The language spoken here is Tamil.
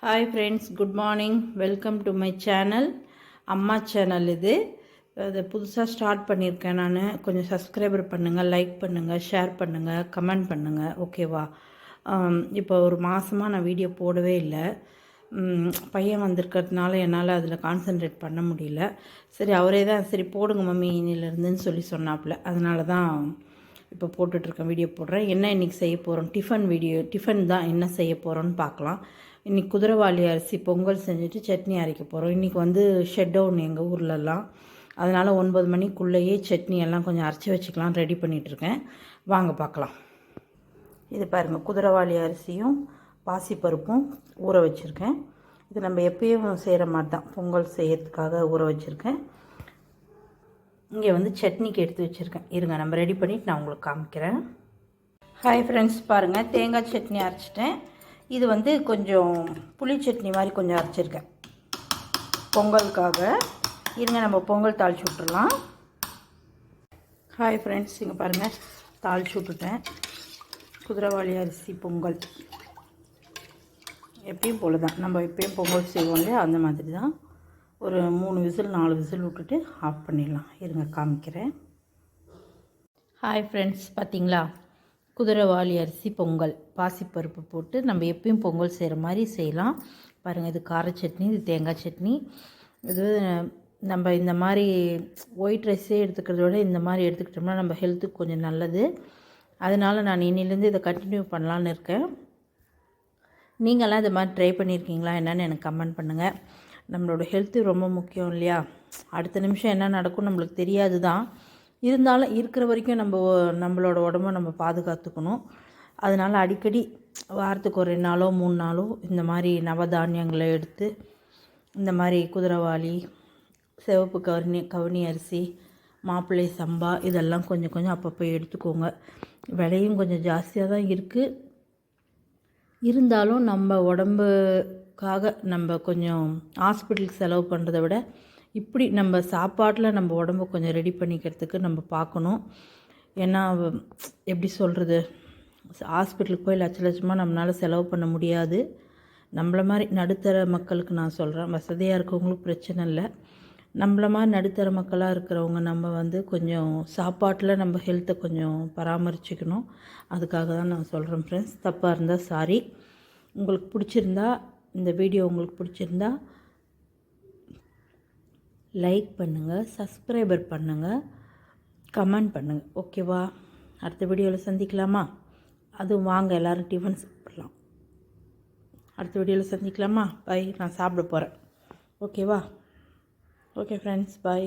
Hi friends, good morning. Welcome to my channel. அம்மா சேனல் இது. அது புதுசாக ஸ்டார்ட் பண்ணியிருக்கேன் நான். கொஞ்சம் சப்ஸ்கிரைபர் பண்ணுங்கள், லைக் பண்ணுங்கள், ஷேர் பண்ணுங்கள், கமெண்ட் பண்ணுங்கள். ஓகேவா? இப்போ ஒரு மாதமாக நான் வீடியோ போடவே இல்லை. பையன் வந்திருக்கிறதுனால என்னால் அதில் கான்சென்ட்ரேட் பண்ண முடியல. சரி, அவரே தான் சரி போடுங்க மம்மி இன்னிலேருந்துன்னு சொல்லி சொன்னாப்புல. அதனால தான் இப்போ போட்டுட்ருக்கேன், வீடியோ போடுறேன். என்ன இன்றைக்கி செய்ய போகிறோம்? டிஃபன் தான். என்ன செய்ய போகிறோன்னு பார்க்கலாம். இன்றைக்கி குதிரைவாலி அரிசி பொங்கல் செஞ்சுட்டு சட்னி அரைக்க போகிறோம். இன்றைக்கி வந்து ஷட் டவுன் எங்கள் ஊர்லலாம். அதனால் 9 மணிக்குள்ளேயே சட்னி எல்லாம் கொஞ்சம் அரைச்சி வச்சுக்கலாம், ரெடி பண்ணிகிட்ருக்கேன். வாங்க பார்க்கலாம். இது பாருங்கள், குதிரைவாலி அரிசியும் பாசிப்பருப்பும் ஊற வச்சுருக்கேன். இது நம்ம எப்பயும் செய்கிற மாதிரி தான், பொங்கல் செய்யறதுக்காக ஊற வச்சுருக்கேன். இங்கே வந்து சட்னிக்கு எடுத்து வச்சுருக்கேன். இருங்க, நம்ம ரெடி பண்ணிவிட்டு நான் உங்களுக்கு காமிக்கிறேன். ஹாய் ஃப்ரெண்ட்ஸ், பாருங்கள், தேங்காய் சட்னி அரைச்சிட்டேன். இது வந்து கொஞ்சம் புளி சட்னி மாதிரி கொஞ்சம் அரைச்சிருக்கேன் பொங்கலுக்காக. இருங்க, நம்ம பொங்கல் தாளிச்சு விட்டுடலாம். ஹாய் ஃப்ரெண்ட்ஸ், இங்கே பாருங்கள், தாளிச்சு விட்டுட்டேன். குதிரைவாலி அரிசி பொங்கல் எப்பயும் போல் தான், நம்ம எப்பயும் பொங்கல் செய்வோம் இல்லையா, அந்த மாதிரி தான். ஒரு 3 விசில் 4 விசில் விட்டுட்டு ஆஃப் பண்ணிடலாம். இருங்க காமிக்கிறேன். ஹாய் ஃப்ரெண்ட்ஸ், பார்த்தீங்களா, குதிரைவாலி அரிசி பொங்கல் பாசிப்பருப்பு போட்டு நம்ம எப்பயும் பொங்கல் செய்கிற மாதிரி செய்யலாம். பாருங்கள், இது கார சட்னி, இது தேங்காய் சட்னி. இது நம்ம இந்த மாதிரி ஒயிட் ரைஸே எடுத்துக்கிறத விட இந்த மாதிரி எடுத்துக்கிட்டோம்னா நம்ம ஹெல்த்துக்கு கொஞ்சம் நல்லது. அதனால் நான் இன்னிலேருந்து இதை கண்டினியூ பண்ணலான்னு இருக்கேன். நீங்களாம் இது மாதிரி ட்ரை பண்ணியிருக்கீங்களா என்னென்னு எனக்கு கமெண்ட் பண்ணுங்கள். நம்மளோட ஹெல்த்து ரொம்ப முக்கியம் இல்லையா? அடுத்த நிமிஷம் என்ன நடக்கும் நம்மளுக்கு தெரியாது தான். இருந்தாலும் இருக்கிற வரைக்கும் நம்மளோட உடம்ப நம்ம பாதுகாத்துக்கணும். அதனால் அடிக்கடி வாரத்துக்கு ஒரு 2 நாளோ 3 நாளோ இந்த மாதிரி நவதானியங்களை எடுத்து, இந்த மாதிரி குதிரைவாலி, சிவப்பு கவுனி அரிசி, மாப்பிள்ளை சம்பா இதெல்லாம் கொஞ்சம் கொஞ்சம் அப்பப்போ எடுத்துக்கோங்க. விலையும் கொஞ்சம் ஜாஸ்தியாக தான் இருக்குது. இருந்தாலும் நம்ம உடம்புக்காக நம்ம கொஞ்சம் ஹாஸ்பிட்டலுக்கு செலவு பண்ணுறதை விட இப்படி நம்ம சாப்பாட்டில் நம்ம உடம்பு கொஞ்சம் ரெடி பண்ணிக்கிறதுக்கு நம்ம பார்க்கணும். ஏன்னா எப்படி சொல்கிறது, ஹாஸ்பிட்டலுக்கு போய் லட்சமாக நம்மளால் செலவு பண்ண முடியாது. நம்மள மாதிரி நடுத்தர மக்களுக்கு நான் சொல்கிறேன், வசதியாக இருக்கவங்களுக்கு பிரச்சனை இல்லை. நம்மள மாதிரி நடுத்தர மக்களாக இருக்கிறவங்க நம்ம வந்து கொஞ்சம் சாப்பாட்டில் நம்ம ஹெல்த்தை கொஞ்சம் பராமரிச்சுக்கணும். அதுக்காக தான் நான் சொல்கிறேன் ஃப்ரெண்ட்ஸ். தப்பாக இருந்தால் சாரி. உங்களுக்கு பிடிச்சிருந்தா, இந்த வீடியோ உங்களுக்கு பிடிச்சிருந்தா லைக் பண்ணுங்கள், சப்ஸ்கிரைபர் பண்ணுங்கள், கமெண்ட் பண்ணுங்கள். ஓகேவா? அடுத்த வீடியோவில் சந்திக்கலாமா? அதுவும் வாங்க எல்லோரும் டிஃபன் சாப்பிடலாம். அடுத்த வீடியோவில் சந்திக்கலாமா? பை. நான் சாப்பிட போகிறேன். ஓகேவா? ஓகே ஃப்ரெண்ட்ஸ், பாய்.